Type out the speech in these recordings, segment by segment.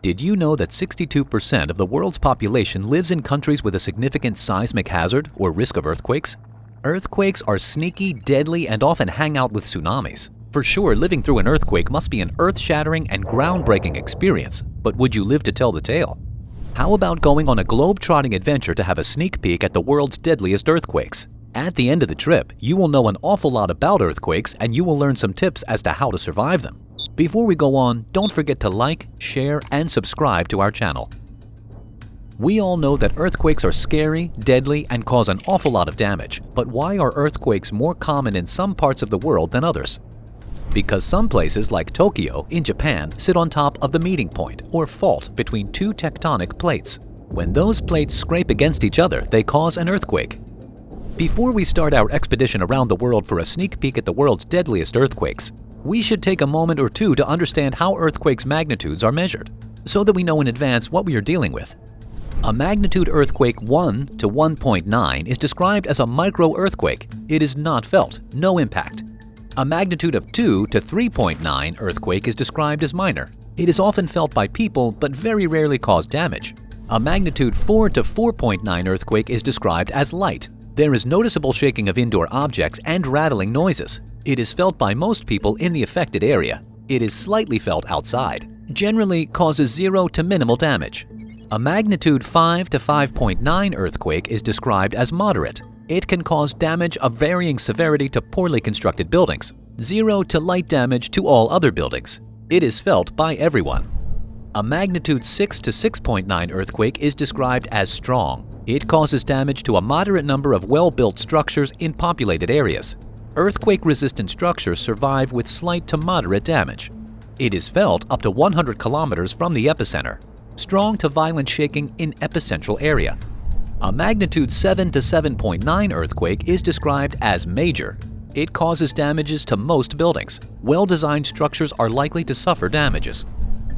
Did you know that 62% of the world's population lives in countries with a significant seismic hazard or risk of earthquakes? Earthquakes are sneaky, deadly, and often hang out with tsunamis. For sure, living through an earthquake must be an earth-shattering and groundbreaking experience, but would you live to tell the tale? How about going on a globe-trotting adventure to have a sneak peek at the world's deadliest earthquakes? At the end of the trip, you will know an awful lot about earthquakes and you will learn some tips as to how to survive them. Before we go on, don't forget to like, share, and subscribe to our channel. We all know that earthquakes are scary, deadly, and cause an awful lot of damage. But why are earthquakes more common in some parts of the world than others? Because some places like Tokyo in Japan sit on top of the meeting point or fault between two tectonic plates. When those plates scrape against each other, they cause an earthquake. Before we start our expedition around the world for a sneak peek at the world's deadliest earthquakes, we should take a moment or two to understand how earthquakes' magnitudes are measured, so that we know in advance what we are dealing with. A magnitude earthquake 1 to 1.9 is described as a micro-earthquake. It is not felt, no impact. A magnitude of 2 to 3.9 earthquake is described as minor. It is often felt by people, but very rarely cause damage. A magnitude 4 to 4.9 earthquake is described as light. There is noticeable shaking of indoor objects and rattling noises. It is felt by most people in the affected area. It is slightly felt outside. Generally causes 0 to minimal damage. A magnitude 5 to 5.9 earthquake is described as moderate. It can cause damage of varying severity to poorly constructed buildings, 0 to light damage to all other buildings. It is felt by everyone. A magnitude 6 to 6.9 earthquake is described as strong. It causes damage to a moderate number of well-built structures in populated areas. Earthquake-resistant structures survive with slight to moderate damage. It is felt up to 100 kilometers from the epicenter. Strong to violent shaking in epicentral area. A magnitude 7 to 7.9 earthquake is described as major. It causes damages to most buildings. Well-designed structures are likely to suffer damages.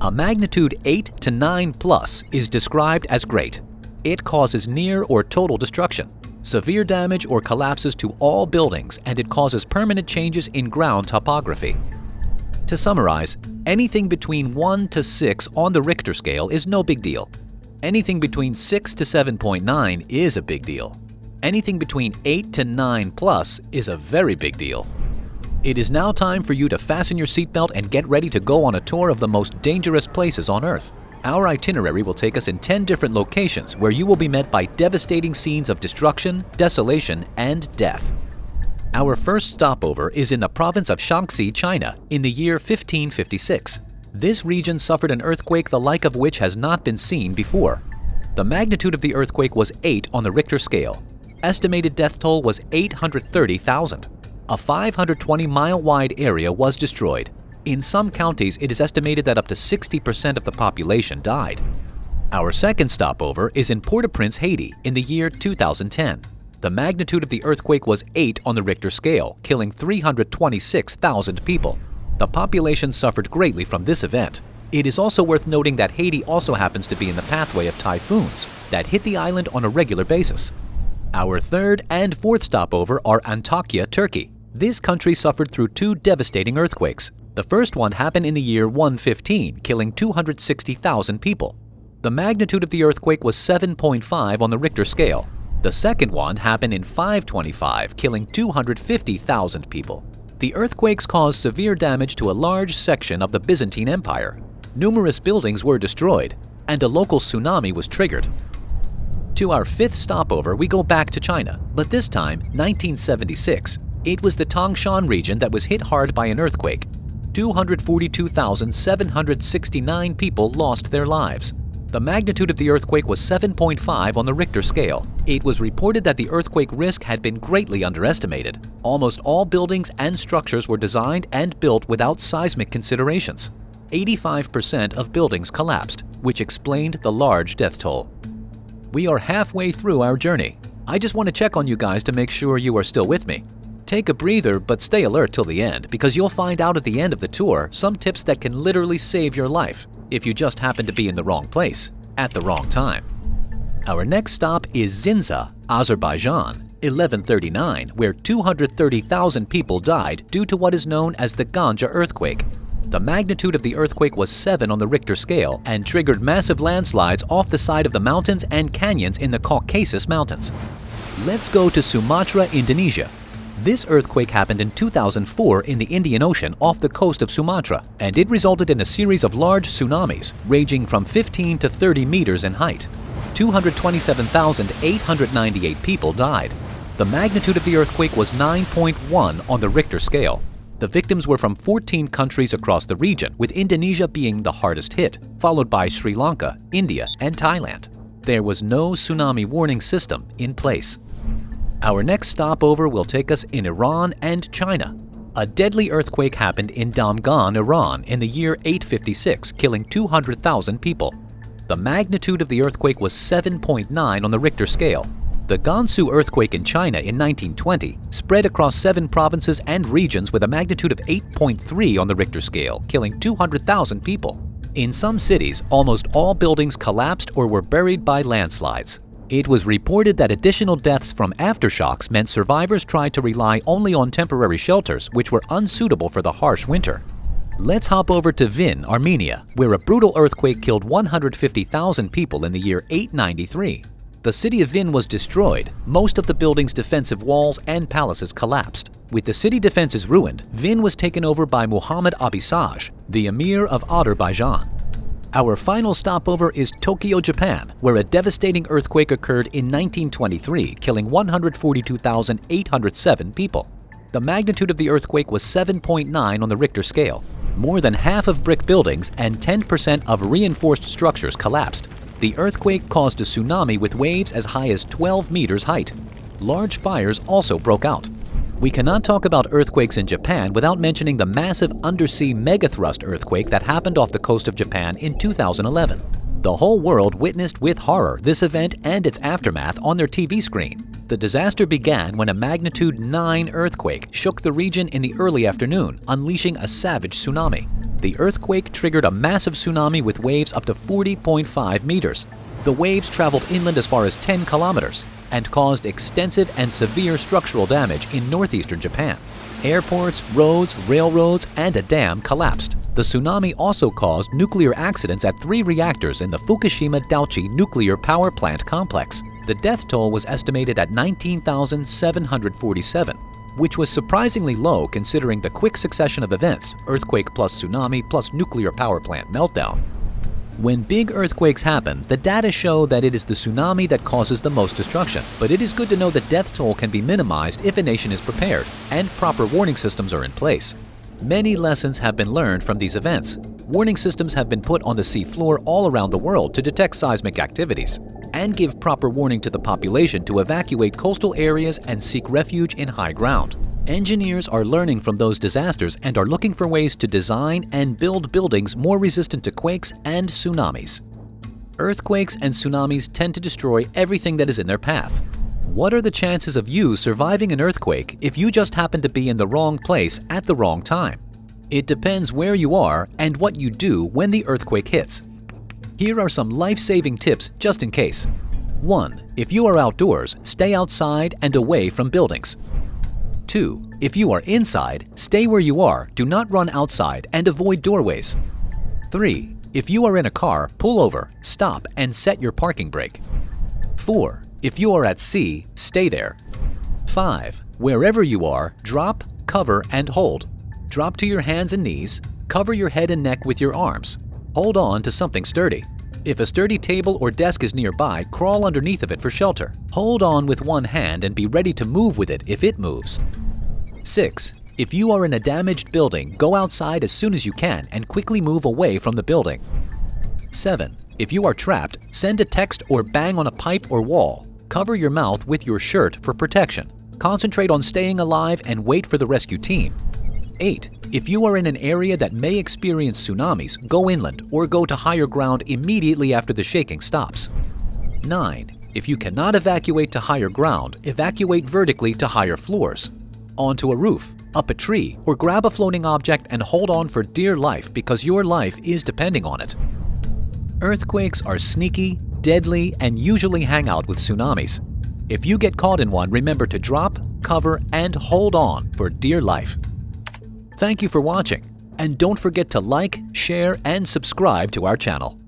A magnitude 8 to 9 plus is described as great. It causes near or total destruction, severe damage or collapses to all buildings, and it causes permanent changes in ground topography. To summarize, anything between 1 to 6 on the Richter scale is no big deal. Anything between 6 to 7.9 is a big deal. Anything between 8 to 9 plus is a very big deal. It is now time for you to fasten your seatbelt and get ready to go on a tour of the most dangerous places on Earth. Our itinerary will take us in 10 different locations where you will be met by devastating scenes of destruction, desolation, and death. Our first stopover is in the province of Shaanxi, China, in the year 1556. This region suffered an earthquake the like of which has not been seen before. The magnitude of the earthquake was 8 on the Richter scale. Estimated death toll was 830,000. A 520-mile-wide area was destroyed. In some counties, it is estimated that up to 60% of the population died. Our second stopover is in Port-au-Prince, Haiti, in the year 2010. The magnitude of the earthquake was 8 on the Richter scale, killing 326,000 people. The population suffered greatly from this event. It is also worth noting that Haiti also happens to be in the pathway of typhoons that hit the island on a regular basis. Our third and fourth stopover are Antakya, Turkey. This country suffered through 2 devastating earthquakes. The first one happened in the year 115, killing 260,000 people. The magnitude of the earthquake was 7.5 on the Richter scale. The second one happened in 525, killing 250,000 people. The earthquakes caused severe damage to a large section of the Byzantine Empire. Numerous buildings were destroyed, and a local tsunami was triggered. To our fifth stopover, we go back to China, but this time, 1976. It was the Tangshan region that was hit hard by an earthquake. 242,769 people lost their lives. The magnitude of the earthquake was 7.5 on the Richter scale. It was reported that the earthquake risk had been greatly underestimated. Almost all buildings and structures were designed and built without seismic considerations. 85% of buildings collapsed, which explained the large death toll. We are halfway through our journey. I just want to check on you guys to make sure you are still with me. Take a breather, but stay alert till the end, because you'll find out at the end of the tour some tips that can literally save your life if you just happen to be in the wrong place at the wrong time. Our next stop is Zinza, Azerbaijan, 1139, where 230,000 people died due to what is known as the Ganja earthquake. The magnitude of the earthquake was 7 on the Richter scale and triggered massive landslides off the side of the mountains and canyons in the Caucasus Mountains. Let's go to Sumatra, Indonesia. This earthquake happened in 2004 in the Indian Ocean off the coast of Sumatra, and it resulted in a series of large tsunamis ranging from 15 to 30 meters in height. 227,898 people died. The magnitude of the earthquake was 9.1 on the Richter scale. The victims were from 14 countries across the region, with Indonesia being the hardest hit, followed by Sri Lanka, India, and Thailand. There was no tsunami warning system in place. Our next stopover will take us in Iran and China. A deadly earthquake happened in Damgan, Iran in the year 856, killing 200,000 people. The magnitude of the earthquake was 7.9 on the Richter scale. The Gansu earthquake in China in 1920 spread across 7 provinces and regions with a magnitude of 8.3 on the Richter scale, killing 200,000 people. In some cities, almost all buildings collapsed or were buried by landslides. It was reported that additional deaths from aftershocks meant survivors tried to rely only on temporary shelters, which were unsuitable for the harsh winter. Let's hop over to Vin, Armenia, where a brutal earthquake killed 150,000 people in the year 893. The city of Vin was destroyed. Most of the building's defensive walls and palaces collapsed. With the city defenses ruined, Vin was taken over by Muhammad Abisaj, the emir of Azerbaijan. Our final stopover is Tokyo, Japan, where a devastating earthquake occurred in 1923, killing 142,807 people. The magnitude of the earthquake was 7.9 on the Richter scale. More than half of brick buildings and 10% of reinforced structures collapsed. The earthquake caused a tsunami with waves as high as 12 meters height. Large fires also broke out. We cannot talk about earthquakes in Japan without mentioning the massive undersea megathrust earthquake that happened off the coast of Japan in 2011. The whole world witnessed with horror this event and its aftermath on their TV screen. The disaster began when a magnitude 9 earthquake shook the region in the early afternoon, unleashing a savage tsunami. The earthquake triggered a massive tsunami with waves up to 40.5 meters. The waves traveled inland as far as 10 kilometers. And caused extensive and severe structural damage in northeastern Japan. Airports, roads, railroads, and a dam collapsed. The tsunami also caused nuclear accidents at 3 reactors in the Fukushima Daiichi nuclear power plant complex. The death toll was estimated at 19,747, which was surprisingly low considering the quick succession of events, earthquake plus tsunami plus nuclear power plant meltdown. When big earthquakes happen, the data show that it is the tsunami that causes the most destruction, but it is good to know that death toll can be minimized if a nation is prepared and proper warning systems are in place. Many lessons have been learned from these events. Warning systems have been put on the sea floor all around the world to detect seismic activities and give proper warning to the population to evacuate coastal areas and seek refuge in high ground. Engineers are learning from those disasters and are looking for ways to design and build buildings more resistant to quakes and tsunamis. Earthquakes and tsunamis tend to destroy everything that is in their path. What are the chances of you surviving an earthquake if you just happen to be in the wrong place at the wrong time? It depends where you are and what you do when the earthquake hits. Here are some life-saving tips just in case. 1. If you are outdoors, stay outside and away from buildings. 2. If you are inside, stay where you are, do not run outside, and avoid doorways. 3. If you are in a car, pull over, stop, and set your parking brake. 4. If you are at sea, stay there. 5. Wherever you are, drop, cover, and hold. Drop to your hands and knees, cover your head and neck with your arms. Hold on to something sturdy. If a sturdy table or desk is nearby, crawl underneath of it for shelter. Hold on with one hand and be ready to move with it if it moves. 6. If you are in a damaged building, go outside as soon as you can and quickly move away from the building. 7. If you are trapped, send a text or bang on a pipe or wall. Cover your mouth with your shirt for protection. Concentrate on staying alive and wait for the rescue team. 8. If you are in an area that may experience tsunamis, go inland or go to higher ground immediately after the shaking stops. 9. If you cannot evacuate to higher ground, evacuate vertically to higher floors. Onto a roof, up a tree, or grab a floating object and hold on for dear life because your life is depending on it. Earthquakes are sneaky, deadly, and usually hang out with tsunamis. If you get caught in one, remember to drop, cover, and hold on for dear life. Thank you for watching. And don't forget to like, share, and subscribe to our channel.